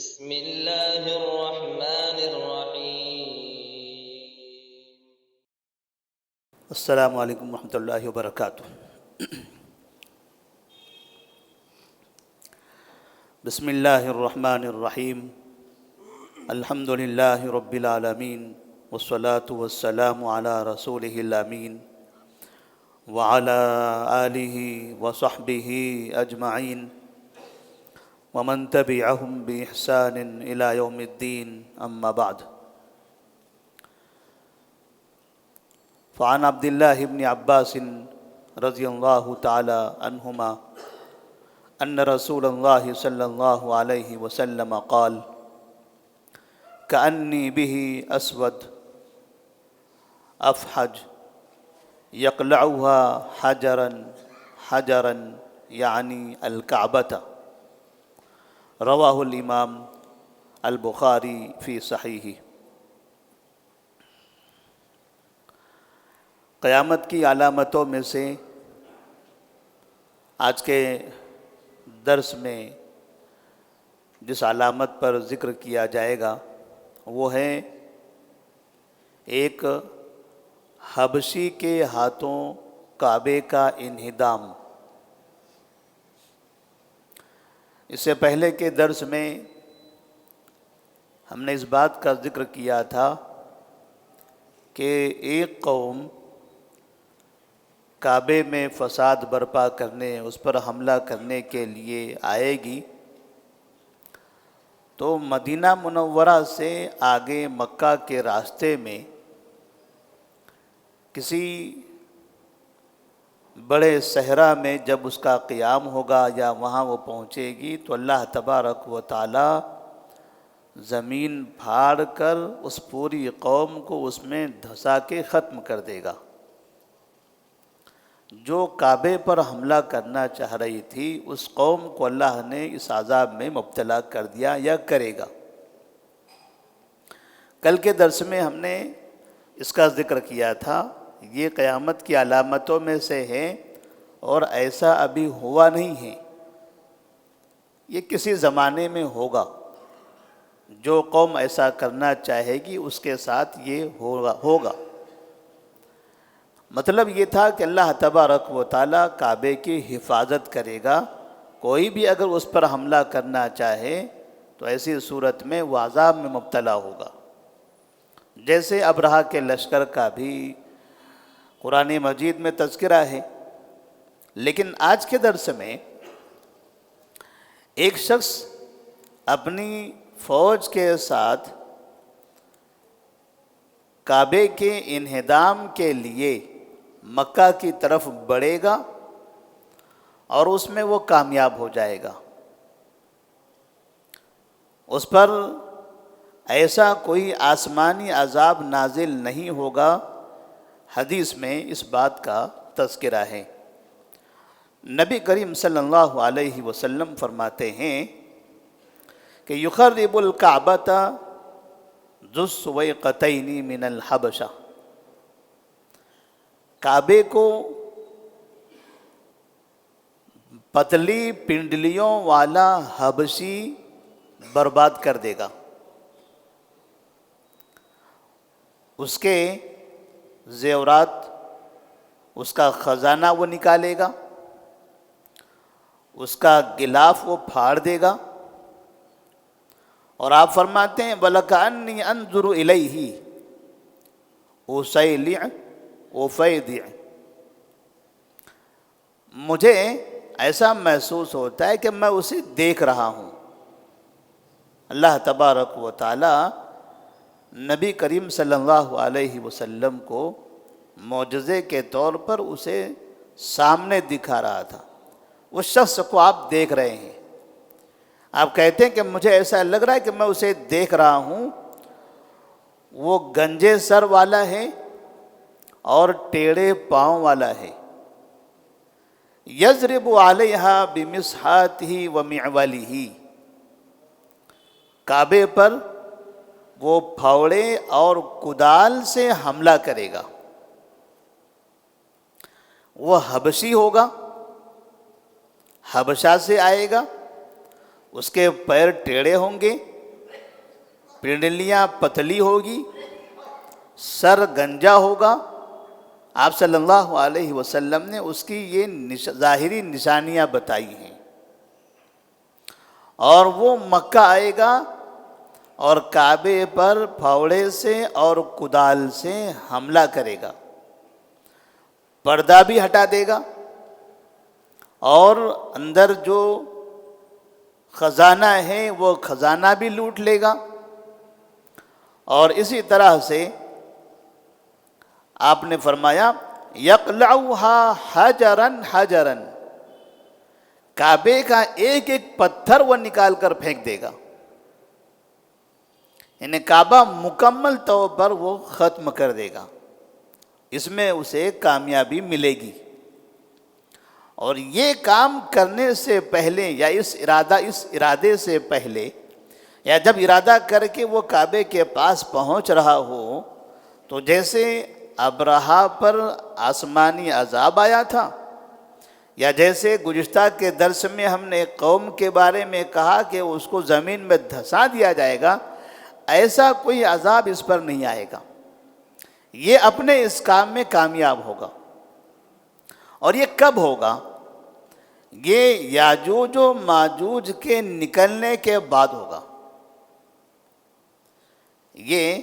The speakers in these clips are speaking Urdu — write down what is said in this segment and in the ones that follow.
بسم الله الرحمن الرحيم. السلام علیکم ورحمۃ اللہ وبرکاتہ۔ بسم اللہ الرحمن الرحیم، الحمد للہ رب العالمین، والصلاة والسلام علی رسولہ الامین وعلی آلہ وصحبہ اجمعین ومن تبعہم بإحسان الی یوم الدین، اما بعد۔ فعن عبد الله بن عباس رضی اللہ تعالی عنہما ان رسول اللہ صلی اللہ علیہ وسلم قال كأني به اسود افحج يقلعها حجرا حجرا یعنی الکعبۃ، رواہ الامام البخاری فی صحیحہ۔ قیامت کی علامتوں میں سے آج کے درس میں جس علامت پر ذکر کیا جائے گا وہ ہے ایک حبشی کے ہاتھوں کعبے کا انہدام۔ اس سے پہلے کے درس میں ہم نے اس بات کا ذکر کیا تھا کہ ایک قوم کعبے میں فساد برپا کرنے، اس پر حملہ کرنے کے لیے آئے گی تو مدینہ منورہ سے آگے مکہ کے راستے میں کسی بڑے صحرا میں جب اس کا قیام ہوگا یا وہاں وہ پہنچے گی تو اللہ تبارک و تعالی زمین پھاڑ کر اس پوری قوم کو اس میں دھسا کے ختم کر دے گا۔ جو کعبے پر حملہ کرنا چاہ رہی تھی اس قوم کو اللہ نے اس عذاب میں مبتلا کر دیا یا کرے گا۔ کل کے درس میں ہم نے اس کا ذکر کیا تھا، یہ قیامت کی علامتوں میں سے ہے اور ایسا ابھی ہوا نہیں ہے، یہ کسی زمانے میں ہوگا۔ جو قوم ایسا کرنا چاہے گی اس کے ساتھ یہ ہوگا۔ مطلب یہ تھا کہ اللہ تبارک و تعالیٰ کعبے کی حفاظت کرے گا، کوئی بھی اگر اس پر حملہ کرنا چاہے تو ایسی صورت میں وہ عذاب میں مبتلا ہوگا۔ جیسے ابرہہ کے لشکر کا بھی قرآن مجید میں تذکرہ ہے، لیکن آج کے درس میں ایک شخص اپنی فوج کے ساتھ کعبے کے انہدام کے لیے مکہ کی طرف بڑھے گا اور اس میں وہ کامیاب ہو جائے گا۔ اس پر ایسا کوئی آسمانی عذاب نازل نہیں ہوگا، حدیث میں اس بات کا تذکرہ ہے۔ نبی کریم صلی اللہ علیہ وسلم فرماتے ہیں کہ یخرب الکعبۃ ذو السویقتین من الحبشہ، کعبے کو پتلی پنڈلیوں والا حبشی برباد کر دے گا۔ اس کے زیورات، اس کا خزانہ وہ نکالے گا، اس کا غلاف وہ پھاڑ دے گا، اور آپ فرماتے ہیں وَلَكَأَنِّي أَنظُرُ إِلَيْهِ أُسَيْلِعُ وَفَيْدِعُ، مجھے ایسا محسوس ہوتا ہے کہ میں اسے دیکھ رہا ہوں۔ اللہ تبارک و تعالی نبی کریم صلی اللہ علیہ وسلم کو معجزے کے طور پر اسے سامنے دکھا رہا تھا۔ اس شخص کو آپ دیکھ رہے ہیں، آپ کہتے ہیں کہ مجھے ایسا لگ رہا ہے کہ میں اسے دیکھ رہا ہوں، وہ گنجے سر والا ہے اور ٹیڑھے پاؤں والا ہے۔ یضرب علیہا بمسحاتہ ومعولہ، کعبے پر وہ پھاوڑے اور کدال سے حملہ کرے گا۔ وہ حبشی ہوگا، حبشہ سے آئے گا، اس کے پیر ٹیڑھے ہوں گے پنڈلیاں پتلی ہوگی، سر گنجا ہوگا۔ آپ صلی اللہ علیہ وسلم نے اس کی یہ ظاہری نشانیاں بتائی ہیں، اور وہ مکہ آئے گا اور کعبے پر پھاوڑے سے اور کدال سے حملہ کرے گا، پردہ بھی ہٹا دے گا، اور اندر جو خزانہ ہے وہ خزانہ بھی لوٹ لے گا۔ اور اسی طرح سے آپ نے فرمایا یقلعها حجرا حجرا، کعبے کا ایک ایک پتھر وہ نکال کر پھینک دے گا، یعنی کعبہ مکمل طور پر وہ ختم کر دے گا، اس میں اسے کامیابی ملے گی۔ اور یہ کام کرنے سے پہلے یا اس ارادے سے پہلے، یا جب ارادہ کر کے وہ کعبے کے پاس پہنچ رہا ہو، تو جیسے ابرہہ پر آسمانی عذاب آیا تھا، یا جیسے گزشتہ کے درس میں ہم نے ایک قوم کے بارے میں کہا کہ اس کو زمین میں دھسا دیا جائے گا، ایسا کوئی عذاب اس پر نہیں آئے گا۔ یہ اپنے اس کام میں کامیاب ہوگا۔ اور یہ کب ہوگا؟ یہ یاجوج و ماجوج کے نکلنے کے بعد ہوگا۔ یہ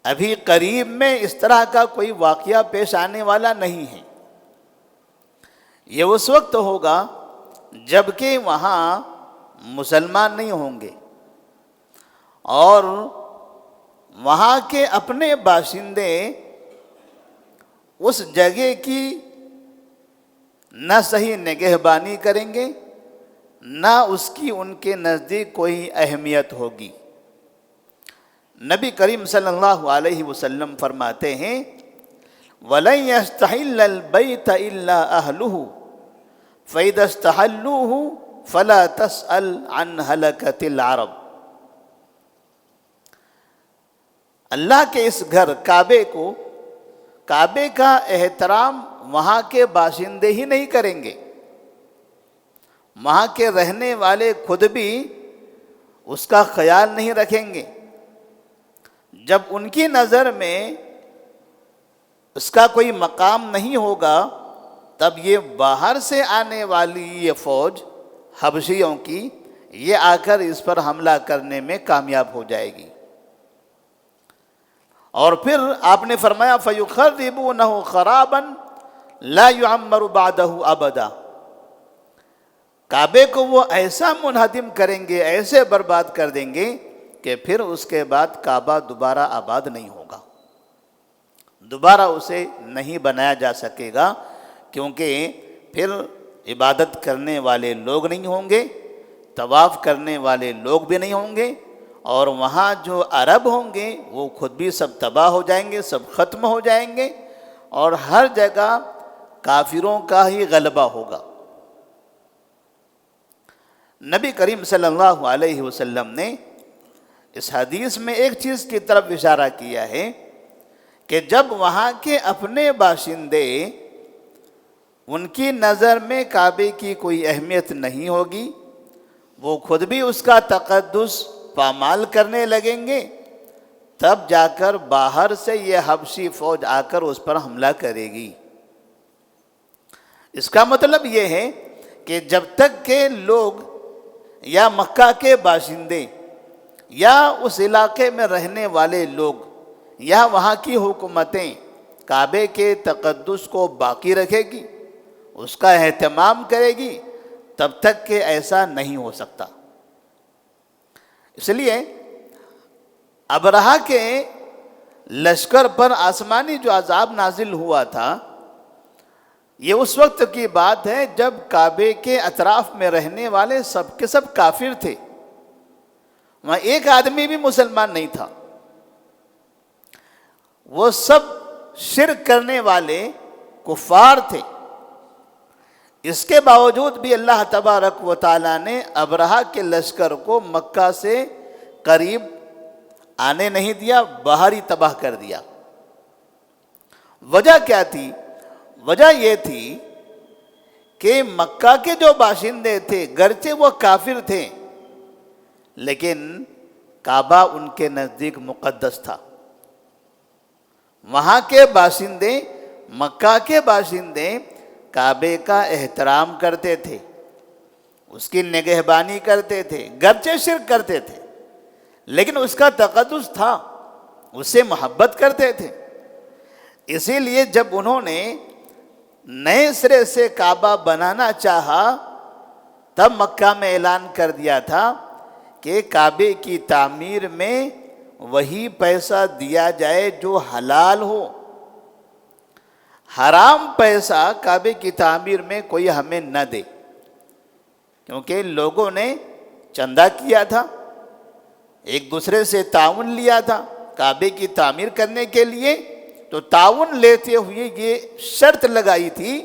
ابھی قریب میں اس طرح کا کوئی واقعہ پیش آنے والا نہیں ہے۔ یہ اس وقت ہوگا جبکہ وہاں مسلمان نہیں ہوں گے، اور وہاں کے اپنے باشندے اس جگہ کی نہ صحیح نگہبانی کریں گے، نہ اس کی ان کے نزدیک کوئی اہمیت ہوگی۔ نبی کریم صلی اللہ علیہ وسلم فرماتے ہیں وَلَن يَسْتَحِلَّ الْبَيْتَ إِلَّا أَهْلُهُ فَإِذَا اسْتَحَلُّوهُ فَلَا تَسْأَلْ عَنْ هَلَكَةِ الْعَرَبِ۔ اللہ کے اس گھر کعبے کا احترام وہاں کے باشندے ہی نہیں کریں گے، وہاں کے رہنے والے خود بھی اس کا خیال نہیں رکھیں گے۔ جب ان کی نظر میں اس کا کوئی مقام نہیں ہوگا، تب یہ باہر سے آنے والی یہ فوج حبشیوں کی یہ آ کر اس پر حملہ کرنے میں کامیاب ہو جائے گی۔ اور پھر آپ نے فرمایا فَيُخَرِّبُونَهُ خَرَابًا لَا يُعَمَّرُ بَعْدَهُ أَبَدًا، کعبے کو وہ ایسا منہدم کریں گے، ایسے برباد کر دیں گے کہ پھر اس کے بعد کعبہ دوبارہ آباد نہیں ہوگا، دوبارہ اسے نہیں بنایا جا سکے گا، کیونکہ پھر عبادت کرنے والے لوگ نہیں ہوں گے، طواف کرنے والے لوگ بھی نہیں ہوں گے، اور وہاں جو عرب ہوں گے وہ خود بھی سب تباہ ہو جائیں گے، سب ختم ہو جائیں گے، اور ہر جگہ کافروں کا ہی غلبہ ہوگا۔ نبی کریم صلی اللہ علیہ وسلم نے اس حدیث میں ایک چیز کی طرف اشارہ کیا ہے کہ جب وہاں کے اپنے باشندے ان کی نظر میں کعبے کی کوئی اہمیت نہیں ہوگی، وہ خود بھی اس کا تقدس پامال کرنے لگیں گے، تب جا کر باہر سے یہ حبشی فوج آ کر اس پر حملہ کرے گی۔ اس کا مطلب یہ ہے کہ جب تک کہ لوگ یا مکہ کے باشندے یا اس علاقے میں رہنے والے لوگ یا وہاں کی حکومتیں کعبے کے تقدس کو باقی رکھے گی، اس کا اہتمام کرے گی، تب تک کہ ایسا نہیں ہو سکتا۔ اس لیے ابرہہ کے لشکر پر آسمانی جو عذاب نازل ہوا تھا، یہ اس وقت کی بات ہے جب کعبے کے اطراف میں رہنے والے سب کے سب کافر تھے، وہاں ایک آدمی بھی مسلمان نہیں تھا، وہ سب شرک کرنے والے کفار تھے۔ اس کے باوجود بھی اللہ تبارک و تعالیٰ نے ابرہہ کے لشکر کو مکہ سے قریب آنے نہیں دیا، باہر ہی تباہ کر دیا۔ وجہ کیا تھی؟ وجہ یہ تھی کہ مکہ کے جو باشندے تھے گرچہ وہ کافر تھے، لیکن کعبہ ان کے نزدیک مقدس تھا۔ وہاں کے باشندے، مکہ کے باشندے کعبے کا احترام کرتے تھے، اس کی نگہبانی کرتے تھے، گرچہ شرک کرتے تھے لیکن اس کا تقدس تھا، اس سے محبت کرتے تھے۔ اسی لیے جب انہوں نے نئے سرے سے کعبہ بنانا چاہا تب مکہ میں اعلان کر دیا تھا کہ کعبے کی تعمیر میں وہی پیسہ دیا جائے جو حلال ہو، حرام پیسہ کعبے کی تعمیر میں کوئی ہمیں نہ دے، کیونکہ لوگوں نے چندہ کیا تھا، ایک دوسرے سے تعاون لیا تھا کعبے کی تعمیر کرنے کے لیے، تو تعاون لیتے ہوئے یہ شرط لگائی تھی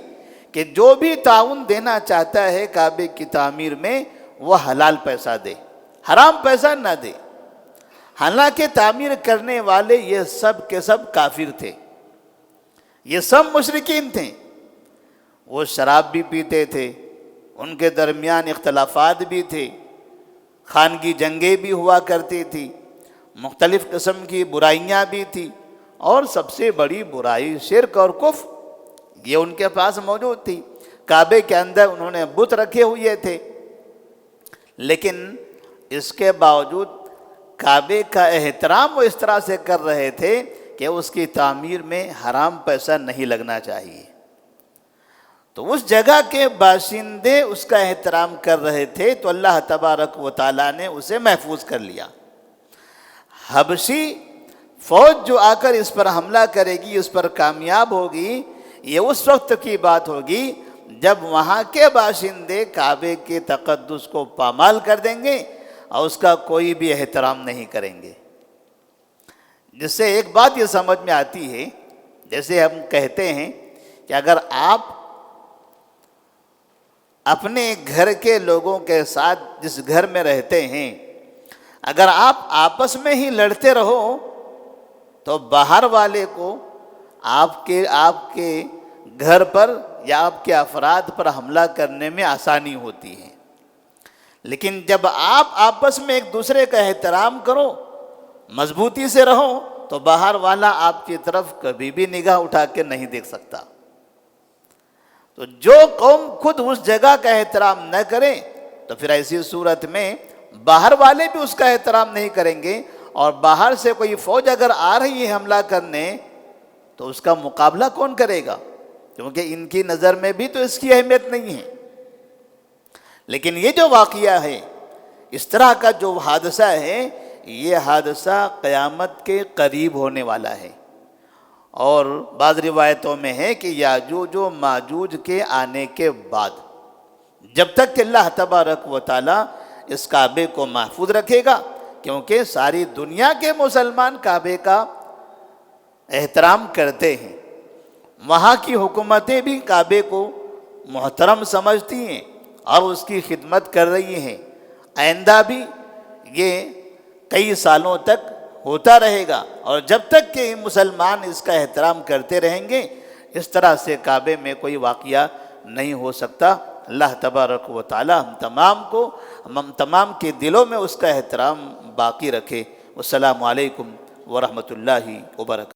کہ جو بھی تعاون دینا چاہتا ہے کعبے کی تعمیر میں وہ حلال پیسہ دے، حرام پیسہ نہ دے۔ حالانکہ تعمیر کرنے والے یہ سب کے سب کافر تھے، یہ سب مشرکین تھے، وہ شراب بھی پیتے تھے، ان کے درمیان اختلافات بھی تھے، خانگی جنگیں بھی ہوا کرتی تھی، مختلف قسم کی برائیاں بھی تھی، اور سب سے بڑی برائی شرک اور کفر یہ ان کے پاس موجود تھی۔ کعبے کے اندر انہوں نے بت رکھے ہوئے تھے، لیکن اس کے باوجود کعبے کا احترام وہ اس طرح سے کر رہے تھے کہ اس کی تعمیر میں حرام پیسہ نہیں لگنا چاہیے۔ تو اس جگہ کے باشندے اس کا احترام کر رہے تھے تو اللہ تبارک و تعالیٰ نے اسے محفوظ کر لیا۔ حبشی فوج جو آ کر اس پر حملہ کرے گی، اس پر کامیاب ہوگی، یہ اس وقت کی بات ہوگی جب وہاں کے باشندے کعبے کے تقدس کو پامال کر دیں گے اور اس کا کوئی بھی احترام نہیں کریں گے۔ جس سے ایک بات یہ سمجھ میں آتی ہے، جیسے ہم کہتے ہیں کہ اگر آپ اپنے گھر کے لوگوں کے ساتھ جس گھر میں رہتے ہیں اگر آپ آپس میں ہی لڑتے رہو تو باہر والے کو آپ کے گھر پر یا آپ کے افراد پر حملہ کرنے میں آسانی ہوتی ہے، لیکن جب آپ آپس میں ایک دوسرے کا احترام کرو، مضبوطی سے رہو، تو باہر والا آپ کی طرف کبھی بھی نگاہ اٹھا کے نہیں دیکھ سکتا۔ تو جو قوم خود اس جگہ کا احترام نہ کرے تو پھر ایسی صورت میں باہر والے بھی اس کا احترام نہیں کریں گے، اور باہر سے کوئی فوج اگر آ رہی ہے حملہ کرنے تو اس کا مقابلہ کون کرے گا؟ کیونکہ ان کی نظر میں بھی تو اس کی اہمیت نہیں ہے۔ لیکن یہ جو واقعہ ہے، اس طرح کا جو حادثہ ہے، یہ حادثہ قیامت کے قریب ہونے والا ہے، اور بعض روایتوں میں ہے کہ یاجوج و ماجوج کے آنے کے بعد، جب تک کہ اللہ تبارک و تعالیٰ اس کعبے کو محفوظ رکھے گا، کیونکہ ساری دنیا کے مسلمان کعبے کا احترام کرتے ہیں، وہاں کی حکومتیں بھی کعبے کو محترم سمجھتی ہیں اور اس کی خدمت کر رہی ہیں، آئندہ بھی یہ کئی سالوں تک ہوتا رہے گا، اور جب تک کہ مسلمان اس کا احترام کرتے رہیں گے اس طرح سے کعبے میں کوئی واقعہ نہیں ہو سکتا۔ اللہ تبارک و تعالی ہم تمام کے دلوں میں اس کا احترام باقی رکھے۔ والسلام علیکم ورحمۃ اللہ وبرکاتہ۔